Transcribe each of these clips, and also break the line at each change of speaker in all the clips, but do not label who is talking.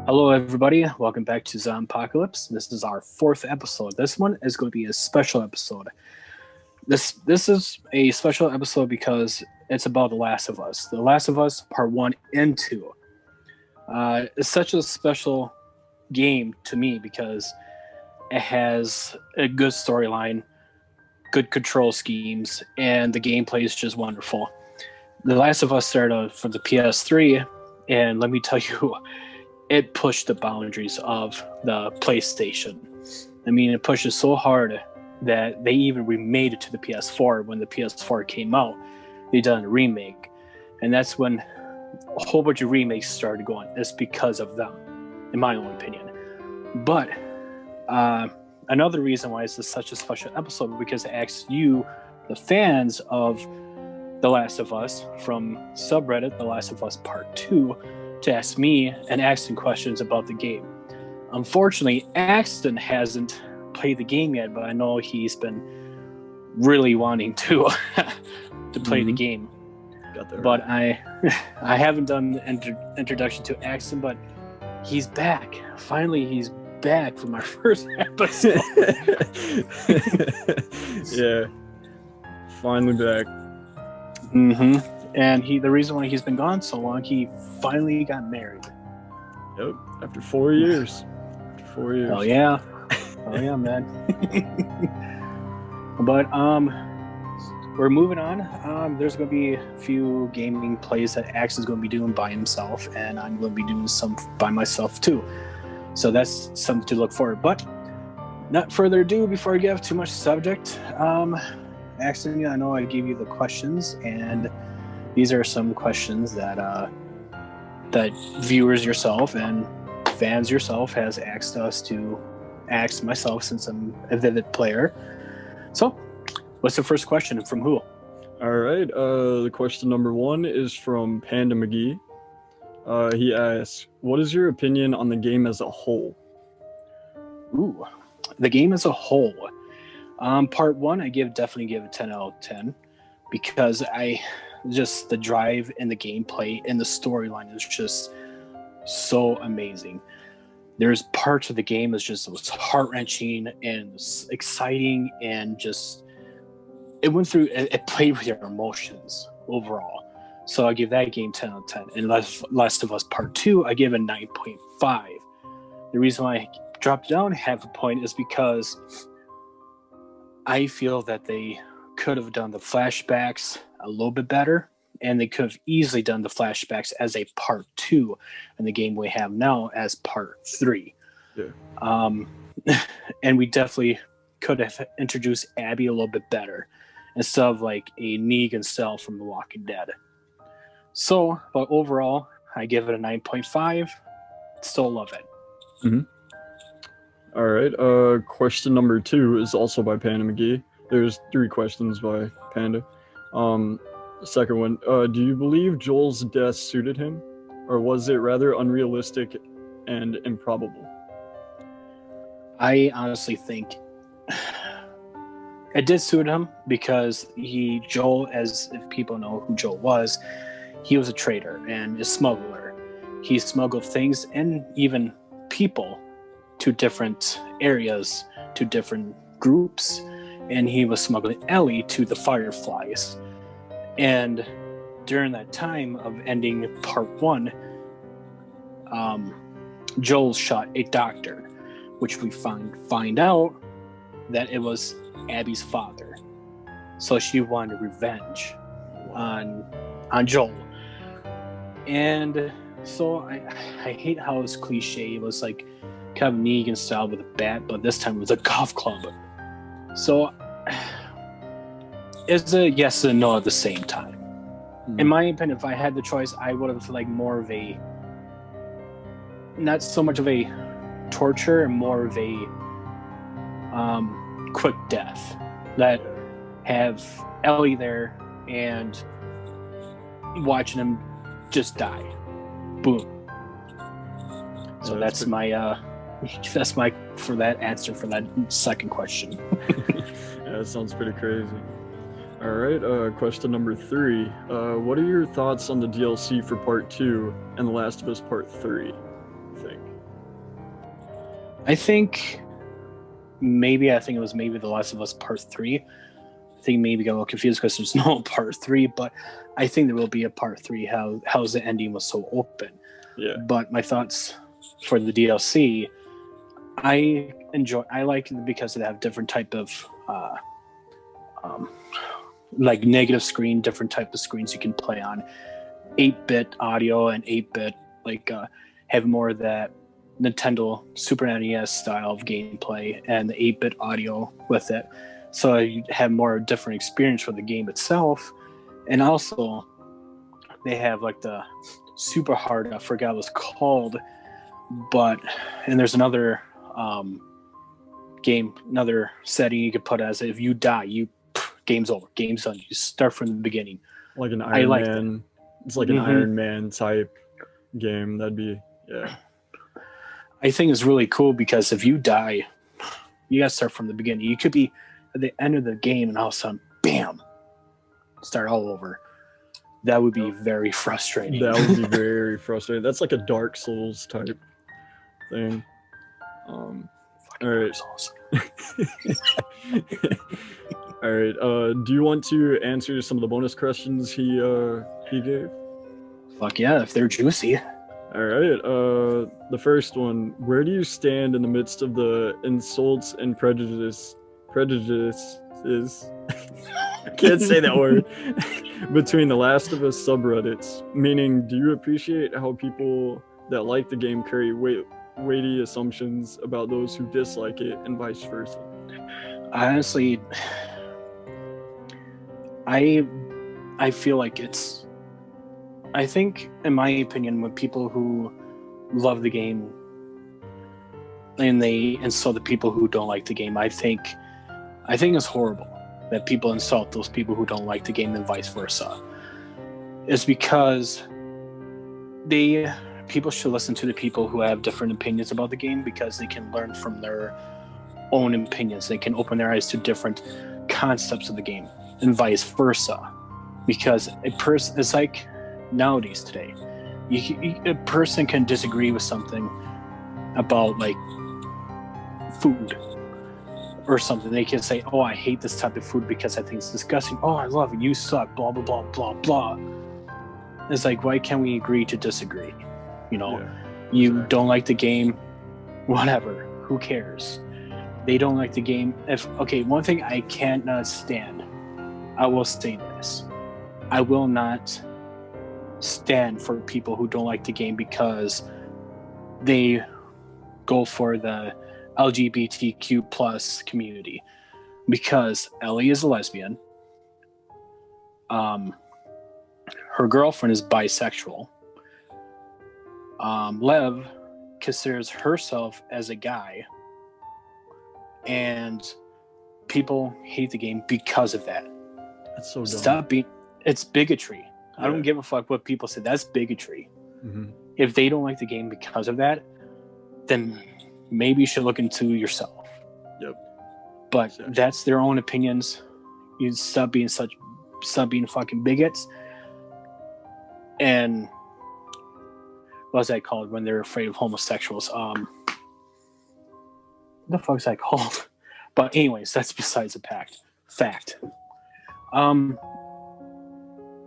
Hello, everybody. Welcome back to Zompocalypse. This is our fourth episode. This one is going to be a special episode. This is a special episode because it's about The Last of Us. The Last of Us Part 1 and 2. It's such a special game to me because it has a good storyline, good control schemes, and the gameplay is just wonderful. The Last of Us started for the PS3, and let me tell you, it pushed the boundaries of the PlayStation. I mean, it pushes so hard that they even remade it to the PS4 when the PS4 came out. They done a remake, and that's when a whole bunch of remakes started going. It's because of them, in my own opinion. But another reason why this is such a special episode because it asks you, the fans of The Last of Us, from subreddit The Last of Us Part 2, to ask me and Axton questions about the game. Unfortunately, Axton hasn't played the game yet, but I know he's been really wanting to to play the game.
Got that
But
right.
I haven't done the introduction to Axton, but he's back. Finally, he's back from our first episode.
Yeah, finally back.
Mm-hmm. And the reason why he's been gone so long, he finally got married.
Yep, after 4 years.
Oh yeah, man. But we're moving on. There's going to be a few gaming plays that Axe is going to be doing by himself, and I'm going to be doing some by myself too. So that's something to look forward. But not further ado, before I get off too much subject, Axton, I know I gave you the questions, and these are some questions that that viewers yourself and fans yourself has asked us to ask myself since I'm a Vivid player. So, what's the first question and from who?
All right, the question number 1 is from Panda McGee. He asks, what is your opinion on the game as a whole?
Ooh, the game as a whole. Part 1, definitely give a 10 out of 10 because just the drive and the gameplay and the storyline is just so amazing. There's parts of the game that's just was heart-wrenching and exciting, and just it played with your emotions overall. So I give that game 10 out of 10. And Last of Us Part 2, I give a 9.5. The reason why I dropped down half a point is because I feel that they could have done the flashbacks a little bit better, and they could have easily done the flashbacks as a part 2 in the game we have now as part 3.
Yeah.
And we definitely could have introduced Abby a little bit better instead of like a Negan style from The Walking Dead. So, but overall, I give it a 9.5. Still love it.
Mm-hmm. All right, question number 2 is also by Panda McGee. There's 3 questions by Panda. Second one, do you believe Joel's death suited him, or was it rather unrealistic and improbable?
I honestly think it did suit him because Joel, as if people know who Joel was, he was a traitor and a smuggler. He smuggled things and even people to different areas, to different groups, and he was smuggling Ellie to the Fireflies. And during that time of ending part 1, Joel shot a doctor, which we find out that it was Abby's father. So she wanted revenge on Joel. And so I hate how it's cliche. It was like kind of Negan style with a bat, but this time with a golf club. So it's a yes and no at the same time. In my opinion, if I had the choice, I would have like more of a, not so much of a torture and more of a quick death, that have Ellie there and watching him just die. Boom. So that's my for that answer for that second question.
Yeah, that sounds pretty crazy. All right, question number 3. What are your thoughts on the DLC for Part 2 and The Last of Us Part 3, I think?
I think I think it was maybe The Last of Us Part 3. I think maybe got a little confused because there's no Part 3, but I think there will be a Part 3. How's the ending was so open.
Yeah.
But my thoughts for the DLC, I like it because they have different type of like negative screen, different type of screens you can play on, 8-bit audio and 8-bit like have more of that Nintendo Super NES style of gameplay and the 8-bit audio with it, so you have more different experience for the game itself. And also they have like the super hard, I forgot what it's called, but and there's another game, another setting you could put as if you die, game's over, game's done, you start from the beginning.
Like an Iron Man. It's like an Iron Man type game. That'd be, yeah.
I think it's really cool because if you die, you gotta start from the beginning. You could be at the end of the game and all of a sudden, bam, start all over. That would be very frustrating.
That would be very frustrating. That's like a Dark Souls type thing. All right. All right. Do you want to answer some of the bonus questions he gave?
Fuck yeah, if they're juicy.
All right. The first one: where do you stand in the midst of the insults and prejudices? I can't say that word. Between the Last of Us subreddits, meaning, do you appreciate how people that like the game carry weighty assumptions about those who dislike it, and vice versa?
Honestly, I feel like it's, I think, in my opinion, when people who love the game and they insult the people who don't like the game, I think it's horrible that people insult those people who don't like the game and vice versa. It's because people should listen to the people who have different opinions about the game, because they can learn from their own opinions. They can open their eyes to different concepts of the game and vice versa. Because it's like nowadays today, a person can disagree with something about like food or something. They can say, oh, I hate this type of food because I think it's disgusting. Oh, I love it, you suck, blah blah blah blah blah. It's like, why can't we agree to disagree? You know, you exactly. Don't like the game, whatever, who cares? They don't like the game. One thing I cannot stand, I will say this, I will not stand for people who don't like the game because they go for the LGBTQ plus community, because Ellie is a lesbian, her girlfriend is bisexual, Lev considers herself as a guy, and people hate the game because of that.
That's so dumb.
Stop being, it's bigotry. Yeah. I don't give a fuck what people say. That's bigotry. Mm-hmm. If they don't like the game because of that, then maybe you should look into yourself.
Yep.
But exactly. That's their own opinions. You stop being fucking bigots. And what's that called when they're afraid of homosexuals? What the fuck's that called? But anyways, that's besides the fact.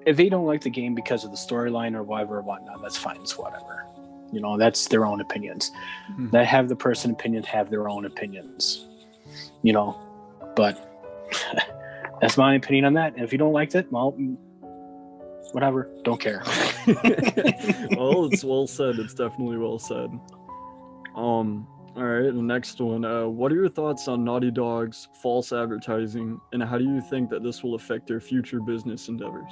If they don't like the game because of the storyline or whatever or whatnot, that's fine. It's whatever. You know, that's their own opinions. Mm-hmm. They have the person opinion, have their own opinions. You know, but that's my opinion on that. And if you don't like it, well, whatever. Don't care.
Well, it's well said. It's definitely well said. All right, the next one. What are your thoughts on Naughty Dog's false advertising, and how do you think that this will affect their future business endeavors?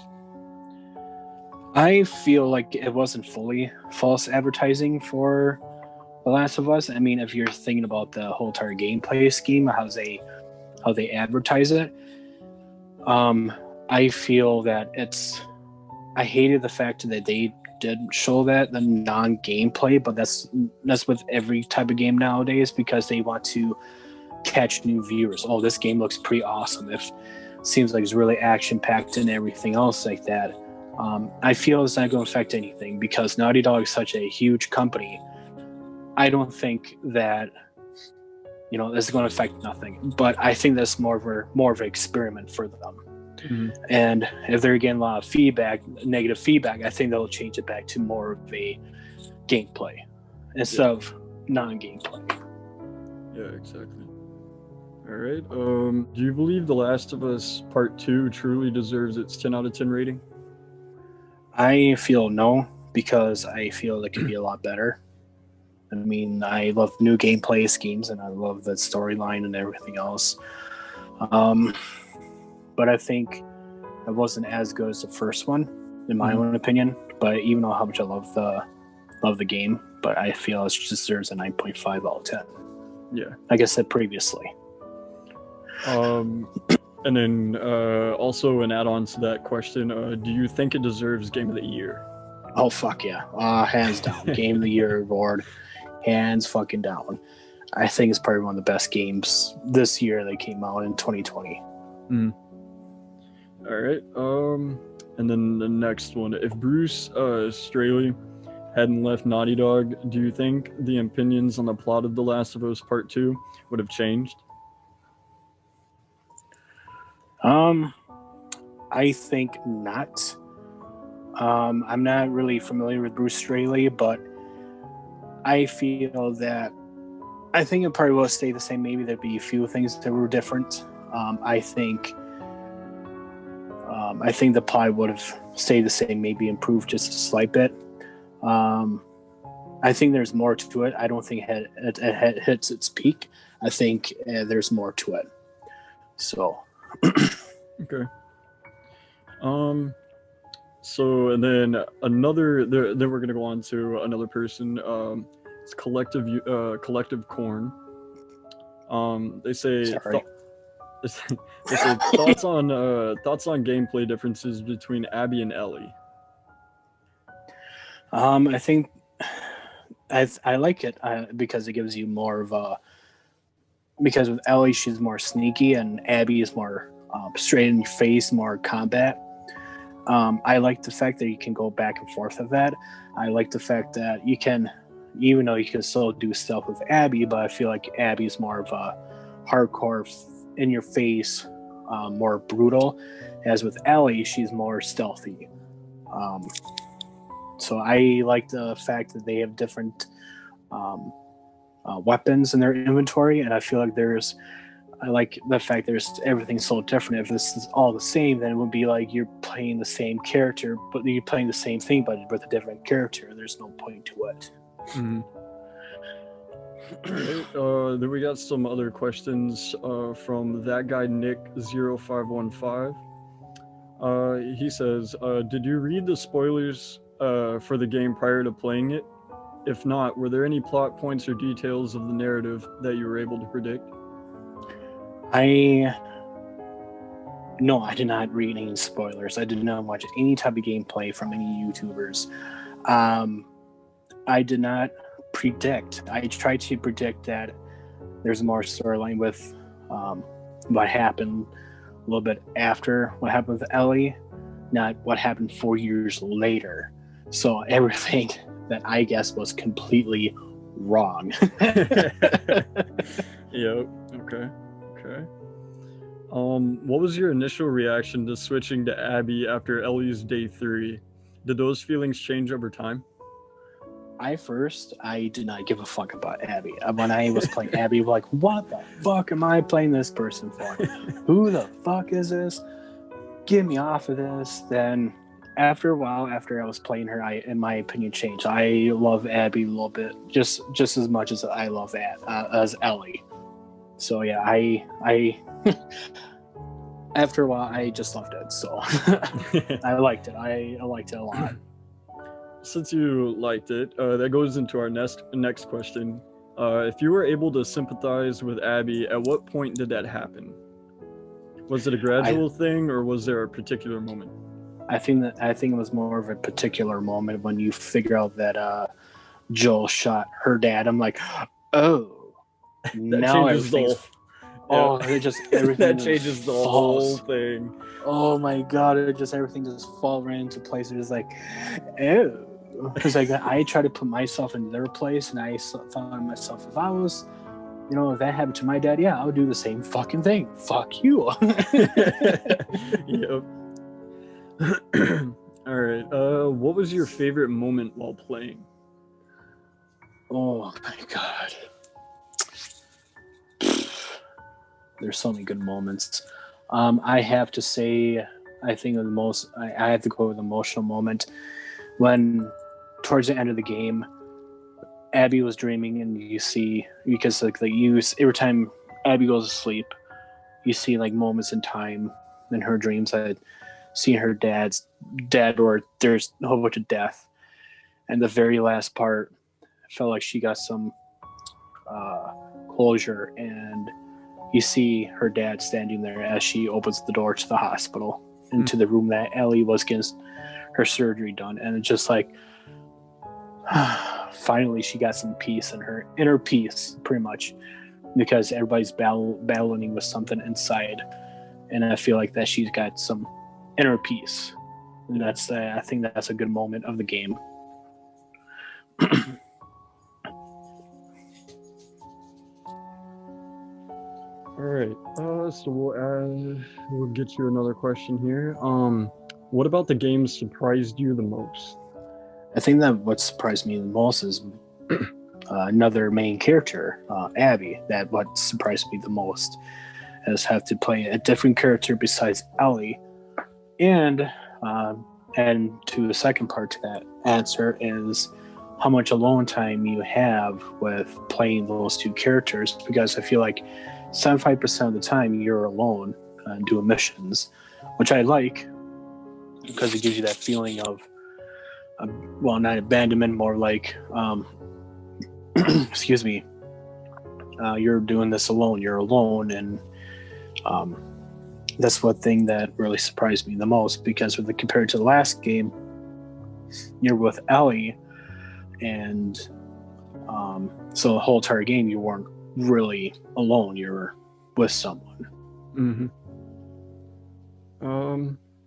I feel like it wasn't fully false advertising for The Last of Us. I mean, if you're thinking about the whole entire gameplay scheme, how they advertise it, I feel that I hated the fact that they did show that the non-gameplay, but that's with every type of game nowadays, because they want to catch new viewers. Oh, this game looks pretty awesome. It seems like it's really action-packed and everything else like that. I feel it's not going to affect anything because Naughty Dog is such a huge company. I don't think that this is going to affect nothing. But I think that's more of an experiment for them.
Mhm.
And if they're getting a lot of negative feedback, I think they'll change it back to more of a gameplay instead of non-gameplay.
Yeah, exactly. All right. Do you believe The Last of Us Part 2 truly deserves its 10 out of 10 rating?
I feel no, because I feel it could be a lot better. I mean, I love new gameplay schemes and I love the storyline and everything else. But I think it wasn't as good as the first one, in my own opinion. But even though how much I love the game, but I feel it just deserves a 9.5 out of 10.
Yeah.
Like I said previously.
And then also an add-on to that question, do you think it deserves Game of the Year?
Oh, fuck yeah. Hands down. Game of the Year award. Hands fucking down. I think it's probably one of the best games this year that came out in 2020.
All right. And then the next one. If Bruce Straley hadn't left Naughty Dog, do you think the opinions on the plot of The Last of Us Part 2 would have changed?
I think not. I'm not really familiar with Bruce Straley, but I feel that I think it probably will stay the same. Maybe there'd be a few things that were different. I think the plot would have stayed the same, maybe improved just a slight bit. I think there's more to it. I don't think it hits its peak. I think there's more to it. So.
Okay. So and then then we're gonna go on to another person. It's Collective Corn. They say
Sorry.
they say thoughts on gameplay differences between Abby and Ellie.
I think I like it because it gives you more of a. Because with Ellie, she's more sneaky, and Abby is more straight in your face, more combat. I like the fact that you can go back and forth of that. I like the fact that you can, even though you can still do stuff with Abby, but I feel like Abby's more of a hardcore, in your face, more brutal. As with Ellie, she's more stealthy. So I like the fact that they have different weapons in their inventory, and I feel like I like the fact there's everything's so different. If this is all the same, then it would be like you're playing the same character, but you're playing the same thing, but with a different character. There's no point to it.
Mm-hmm. Right, then we got some other questions from that guy Nick0515. He says, did you read the spoilers for the game prior to playing it? If not, were there any plot points or details of the narrative that you were able to predict?
No, I did not read any spoilers. I did not watch any type of gameplay from any YouTubers. I did not predict. I tried to predict that there's more storyline with what happened a little bit after what happened with Ellie, not what happened 4 years later. So everything that I guess was completely wrong.
Yep. Okay. What was your initial reaction to switching to Abby after Ellie's day 3? Did those feelings change over time?
I did not give a fuck about Abby. When I was playing Abby, like, what the fuck am I playing this person for? Who the fuck is this? Get me off of this. Then after a while, after I was playing her, in my opinion, changed. I love Abby a little bit, just as much as I love as Ellie. So yeah, I after a while, I just loved it. So I liked it. I liked it a lot.
Since you liked it, that goes into our next question. If you were able to sympathize with Abby, at what point did that happen? Was it a gradual thing, or was there a particular moment?
I think it was more of a particular moment when you figure out that Joel shot her dad. I'm like, oh,
that
now
changes the whole.
Oh, it just everything
that changes the whole thing.
Oh my god! Everything just falls right into place. It's like, oh, because like I try to put myself in their place, and I thought to myself, if I was you know, if that happened to my dad, yeah, I would do the same fucking thing. Fuck you.
Yep. All right. What was your favorite moment while playing?
Oh my god. There's so many good moments. I have to say, I think of the most. I have to go with an emotional moment when, towards the end of the game, Abby was dreaming, and you see, because like every time Abby goes to sleep, you see like moments in time in her dreams that seeing her dad's dead, or there's a whole bunch of death, and the very last part, I felt like she got some closure, and you see her dad standing there as she opens the door to the hospital, into the room that Ellie was getting her surgery done, and it's just like, finally she got some peace in her inner peace, pretty much, because everybody's battling with something inside, and I feel like that she's got some inner peace, and that's I think that's a good moment of the game.
All right. So we'll get you another question here. What about the game surprised you the most?
I think that what surprised me the most is another main character, Abby. That what surprised me the most is have to play a different character besides Ellie, and to the second part to that answer is how much alone time you have with playing those two characters, because I feel like 75% of the time you're alone doing missions, which I like because it gives you that feeling of well, not abandonment, more like excuse me, you're doing this alone, you're alone, and that's one thing that really surprised me the most, because with compared to the last game, you're with Ellie, and so the whole entire game you weren't really alone, you were with someone.
Mm-hmm. All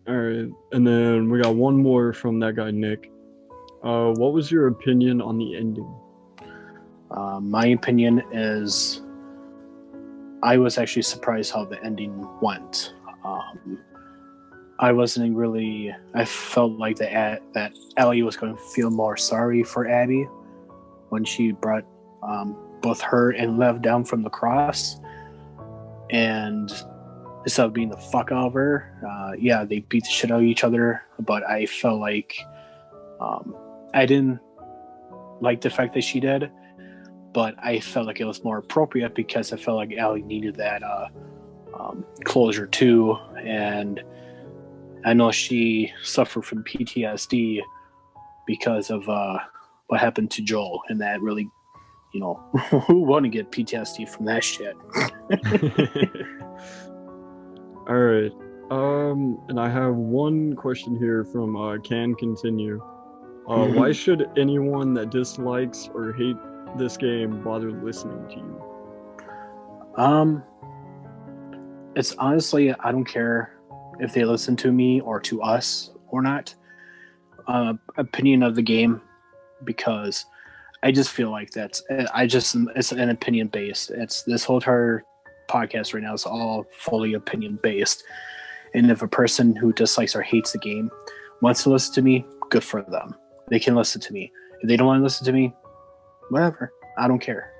right, and then we got one more from that guy Nick. What was your opinion on the ending?
My opinion is I was actually surprised how the ending went. I wasn't really. I felt like that Ellie was going to feel more sorry for Abby when she brought both her and Lev down from the cross, and instead of being the fuck out of her, yeah, they beat the shit out of each other. But I felt like I didn't like the fact that she did, but I felt like it was more appropriate because I felt like Ellie needed that closure too, and I know she suffered from PTSD because of what happened to Joel, and that really, you know, who want to get PTSD from that shit?
All right. And I have one question here from Can Continue. Why should anyone that dislikes or hate this game bother listening to you?
It's honestly, I don't care if they listen to me or to us or not. Opinion of the game, because I just feel like it's an opinion based. It's this whole entire podcast right now is all fully opinion based. And if a person who dislikes or hates the game wants to listen to me, good for them. They can listen to me. If they don't want to listen to me, whatever. I don't care.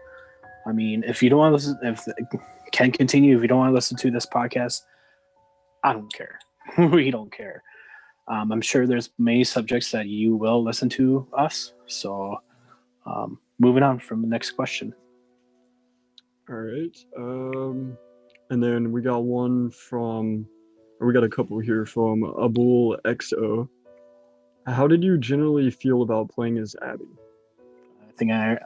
I mean, if you don't want to listen, if Can Continue, if you don't want to listen to this podcast, I don't care. We don't care. I'm sure there's many subjects that you will listen to us. So moving on from the next question.
All right. And then we got a couple here from Abul XO. How did you generally feel about playing as Abby?
I think I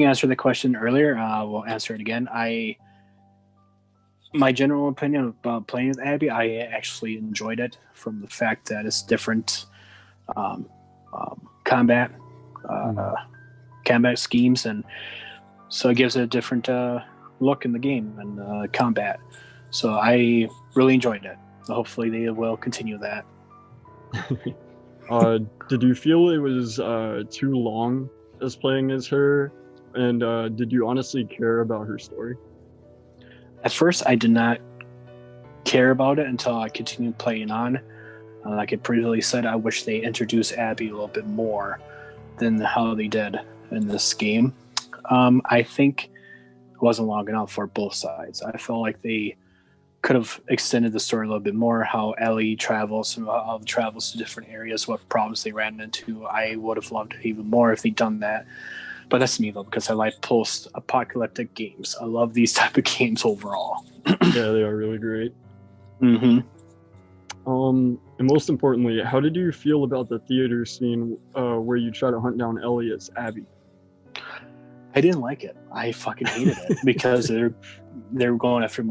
answered the question earlier. We'll answer it again. My general opinion about playing with Abby, I actually enjoyed it from the fact that it's different combat schemes, and so it gives it a different look in the game and combat. So I really enjoyed it. Hopefully they will continue that.
Did you feel it was too long as playing as her? And did you honestly care about her story?
At first, I did not care about it until I continued playing on. Like I previously said, I wish they introduced Abby a little bit more than how they did in this game. I think it wasn't long enough for both sides. I felt like they could have extended the story a little bit more, how Ellie travels and how travels to different areas, what problems they ran into. I would have loved it even more if they'd done that. But that's me though, because I like post-apocalyptic games. I love these type of games overall.
Yeah, they are really great.
Mm-hmm.
And most importantly, how did you feel about the theater scene where you try to hunt down Ellie as Abby?
I didn't like it. I fucking hated it because they're going after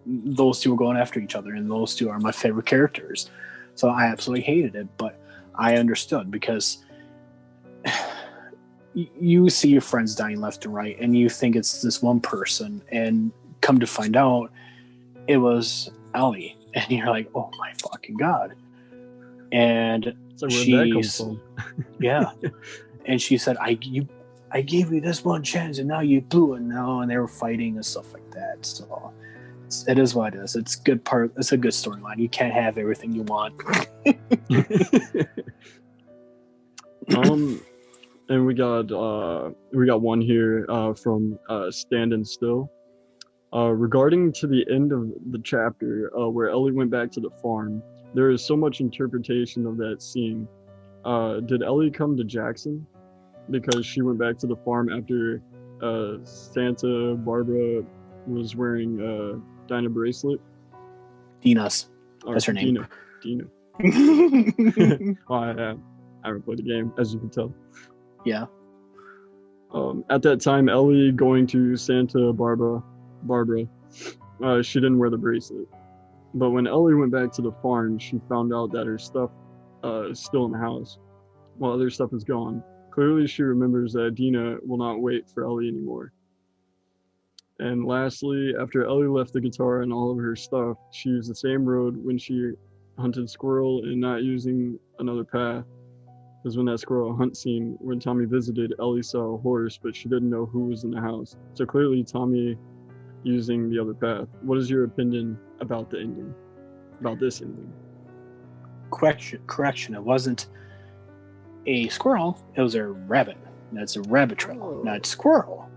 those two were going after each other, and those two are my favorite characters. So I absolutely hated it, but I understood because you see your friends dying left and right, and you think it's this one person, and come to find out it was Ellie, and you're like, oh my fucking god. And
So where'd that come from?
yeah, and she said, I gave you this one chance, and now you blew it now, and they were fighting and stuff like that. So it is what it is. It's good part. It's a good storyline. You can't have everything you want.
And we got one here from Standing Still. Regarding to the end of the chapter where Ellie went back to the farm, there is so much interpretation of that scene. Did Ellie come to Jackson because she went back to the farm after Santa Barbara was wearing a Dinah bracelet?
Dina's. That's her name.
Dina. I haven't played the game, as you can tell.
Yeah.
At that time, Ellie going to Santa Barbara, she didn't wear the bracelet. But when Ellie went back to the farm, she found out that her stuff is still in the house, while other stuff is gone. Clearly, she remembers that Dina will not wait for Ellie anymore. And lastly, after Ellie left the guitar and all of her stuff, she used the same road when she hunted squirrel and not using another path. Because when that squirrel hunt scene, when Tommy visited, Ellie saw a horse, but she didn't know who was in the house. So clearly, Tommy using the other path. What is your opinion about the ending? About this ending?
Correction. It wasn't a squirrel. It was a rabbit. That's a rabbit trail, not squirrel.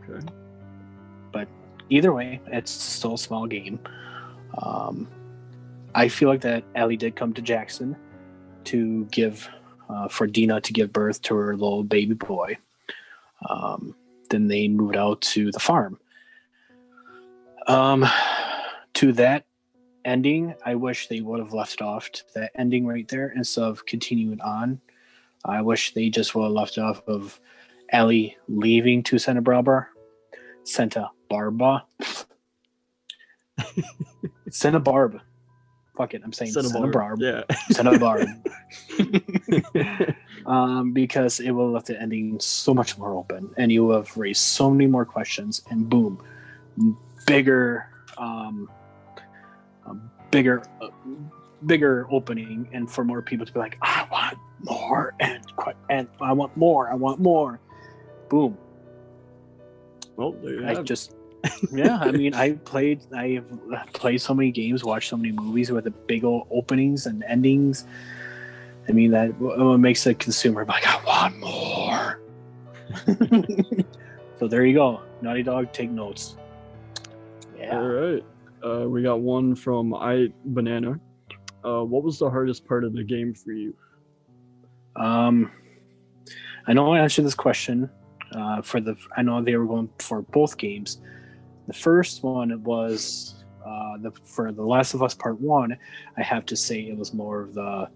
Okay.
But either way, it's still a small game. I feel like that Ellie did come to Jackson to give, for Dina to give birth to her little baby boy. Then they moved out to the farm. To that ending, I wish they would have left it off to that ending right there instead of continuing on. I wish they just would have left it off of Ellie leaving to Santa Barbara. Santa Barba. Santa Barb. Fuck it, I'm saying Santa Barb.
Yeah.
Santa Barb. Because it will have left the ending so much more open, and you will have raised so many more questions, and boom, bigger opening, and for more people to be like, I want more, and I want more. Boom.
Well, there you have it.
Yeah, I mean, I've played so many games, watched so many movies with the big old openings and endings. I mean, that makes the consumer like, I want more. So there you go. Naughty Dog, take notes. Yeah.
All right. We got one from Banana. What was the hardest part of the game for you?
I know I answered this question. I know they were going for both games. The first one was for The Last of Us Part 1. I have to say it was more of the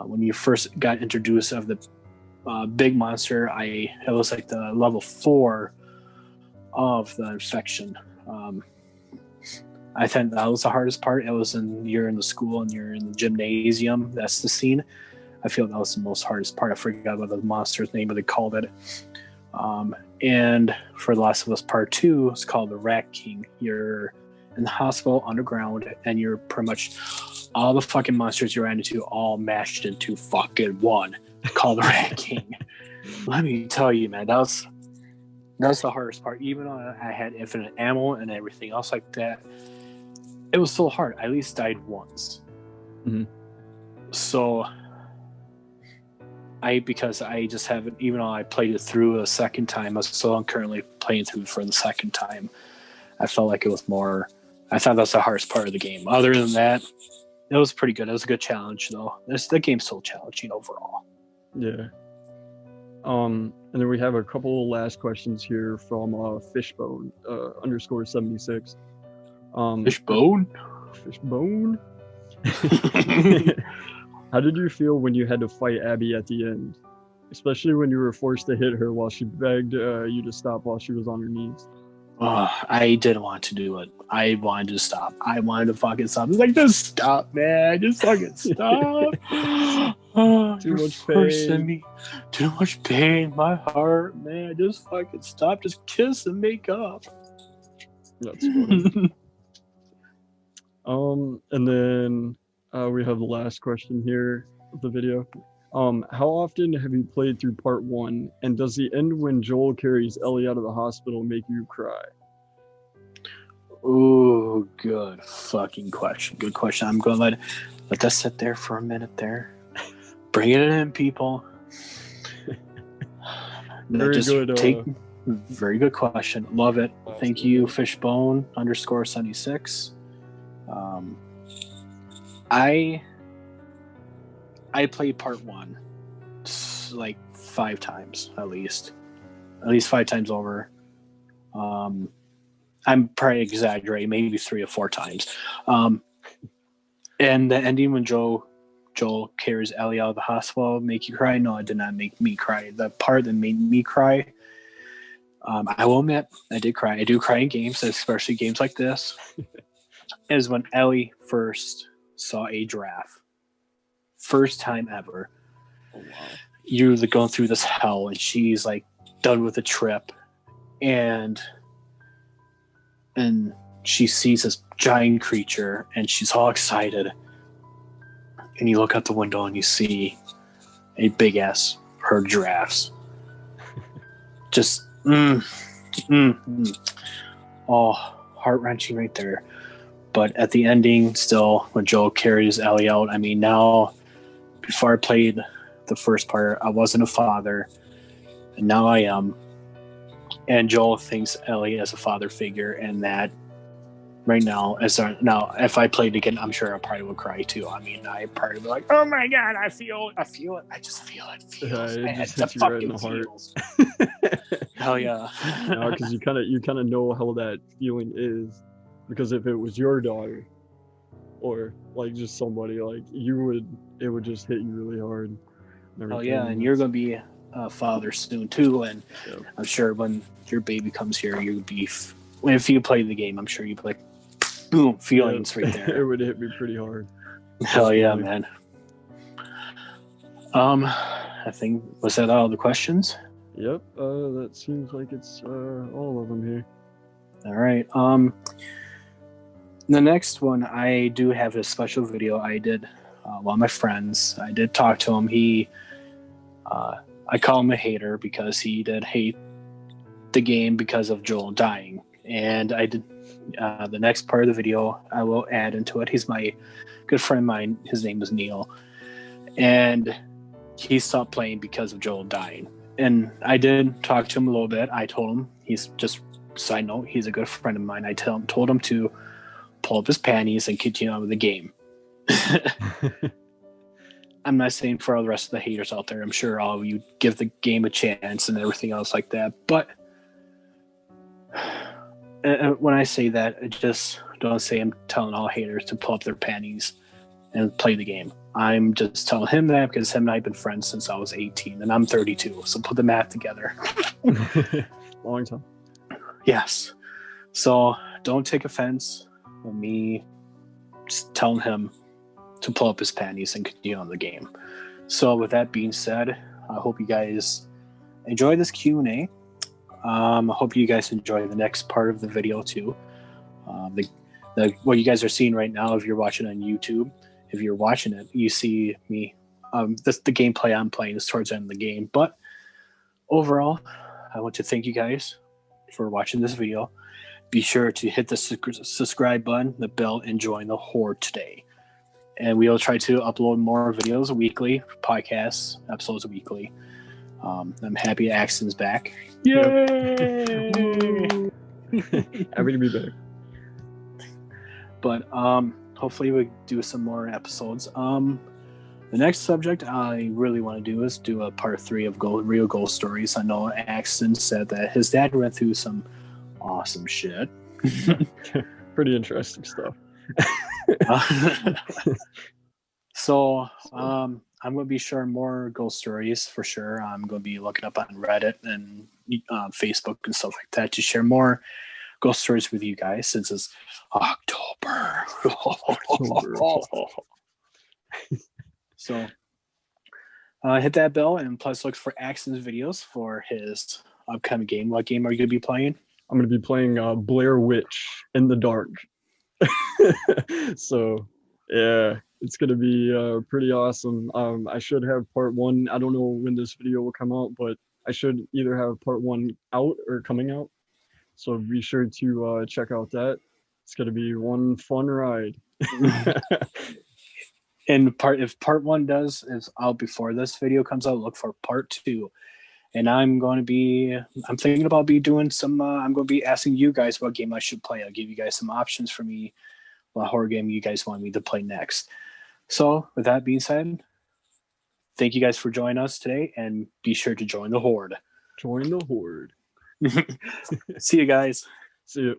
when you first got introduced of the big monster. It was like the level 4 of the infection. I think that was the hardest part. It was you're in the school and you're in the gymnasium. That's the scene. I feel that was the most hardest part. I forgot what the monster's name, but they called it. And for The Last of Us Part 2, it's called the Rat King. You're in the hospital underground, and you're pretty much all the fucking monsters you ran into all mashed into fucking one, called the Rat King. Let me tell you, man, that That's the hardest part. Even though I had infinite ammo and everything else like that, it was so hard. I at least died once.
Mhm.
So because I just haven't, even though I played it through a second time, I'm currently playing through for the second time. I felt like it was more. I thought that's the hardest part of the game. Other than that, it was pretty good. It was a good challenge, though. The game's still challenging overall.
Yeah. And then we have a couple last questions here from Fishbone underscore 76.
Fishbone.
Fishbone. How did you feel when you had to fight Abby at the end, especially when you were forced to hit her while she begged you to stop while she was on her knees?
I didn't want to do it. I wanted to stop. I wanted to fucking stop. It's like, just stop, man. Just fucking stop.
Too much
forcing
pain.
me. Too much pain. My heart, man. Just fucking stop. Just kiss and make up.
That's funny. And then we have the last question here of the video. How often have you played through part 1, and does the end when Joel carries Ellie out of the hospital make you cry?
Ooh, good fucking question. Good question. I'm going to let that sit there for a minute there. Bring it in, people.
Very good.
Very good question. Love it. Thank you, Fishbone underscore 76. I played part 1 like 5 times at least 5 times over. I'm probably exaggerating, maybe 3 or 4 times. And the ending when Joel carries Ellie out of the hospital make you cry? No, it did not make me cry. The part that made me cry, I will admit, I did cry. I do cry in games, especially games like this, is when Ellie first saw a giraffe. First time ever.
Oh, wow.
You're going through this hell, and she's like done with the trip, and she sees this giant creature, and she's all excited. And you look out the window, and you see a big ass herd of giraffes. Just oh, heart wrenching right there. But at the ending, still, when Joel carries Ellie out, I mean, now, before I played the first part, I wasn't a father, and now I am. And Joel thinks Ellie as a father figure, and that right now, if I played again, I'm sure I probably would cry too. I mean, I probably would be like, "Oh my god, I feel it. I just feel it. Feels,
it
man.
just
It
hits you right in the
feels.
heart.
Hell yeah.
No, because you kind of know how that feeling is, because if it was your daughter, or like just somebody, like it would just hit you really hard.
Oh yeah, and you're gonna be a father soon too, and
Yep.
I'm sure when your baby comes here, you'll be. If you play the game, I'm sure you'd be like, boom, feelings right there.
It would hit me pretty hard.
Hell yeah, man. I think, was that all the questions?
Yep. That seems like it's all of them here.
All right. The next one, I do have a special video I did. One of my friends, I did talk to him. I call him a hater because he did hate the game because of Joel dying. And I did the next part of the video I will add into it. He's my good friend of mine. His name is Neil. And he stopped playing because of Joel dying. And I did talk to him a little bit. I told him, he's just, side note, he's a good friend of mine. I told him to pull up his panties and continue on with the game. I'm not saying for all the rest of the haters out there. I'm sure all of you give the game a chance and everything else like that. But when I say that, I just don't say I'm telling all haters to pull up their panties and play the game. I'm just telling him that because him and I have been friends since I was 18 and I'm 32. So put the math together.
Long time.
Yes. So don't take offense with me just telling him to pull up his panties and continue on the game. So with that being said, I hope you guys enjoy this Q&A. I hope you guys enjoy the next part of the video too. What you guys are seeing right now, if you're watching on YouTube, if you're watching it, you see me. The gameplay I'm playing is towards the end of the game. But overall, I want to thank you guys for watching this video. Be sure to hit the subscribe button, the bell, and join the Horde today. And we'll try to upload more videos weekly, podcasts, episodes weekly. I'm happy Axton's back.
Yay! Happy to be back.
But hopefully we do some more episodes. The next subject I really want to do is do a part 3 of real ghost stories. I know Axton said that his dad went through some awesome shit.
Pretty interesting stuff.
So I'm going to be sharing more ghost stories for sure. I'm going to be looking up on Reddit and Facebook and stuff like that to share more ghost stories with you guys since it's October. So hit that bell and plus look for Axton's videos for his upcoming game. What game are you going to be playing?
I'm going to be playing Blair Witch in the Dark. So, yeah, it's going to be pretty awesome. I should have part 1. I don't know when this video will come out, but I should either have part 1 out or coming out. So be sure to check out that. It's going to be one fun ride.
And if part 1 is out before this video comes out, look for part 2. And I'm thinking about doing some, I'm going to be asking you guys what game I should play. I'll give you guys some options for me, what horror game you guys want me to play next. So with that being said, thank you guys for joining us today and be sure to join the Horde.
Join the Horde.
See you guys.
See you.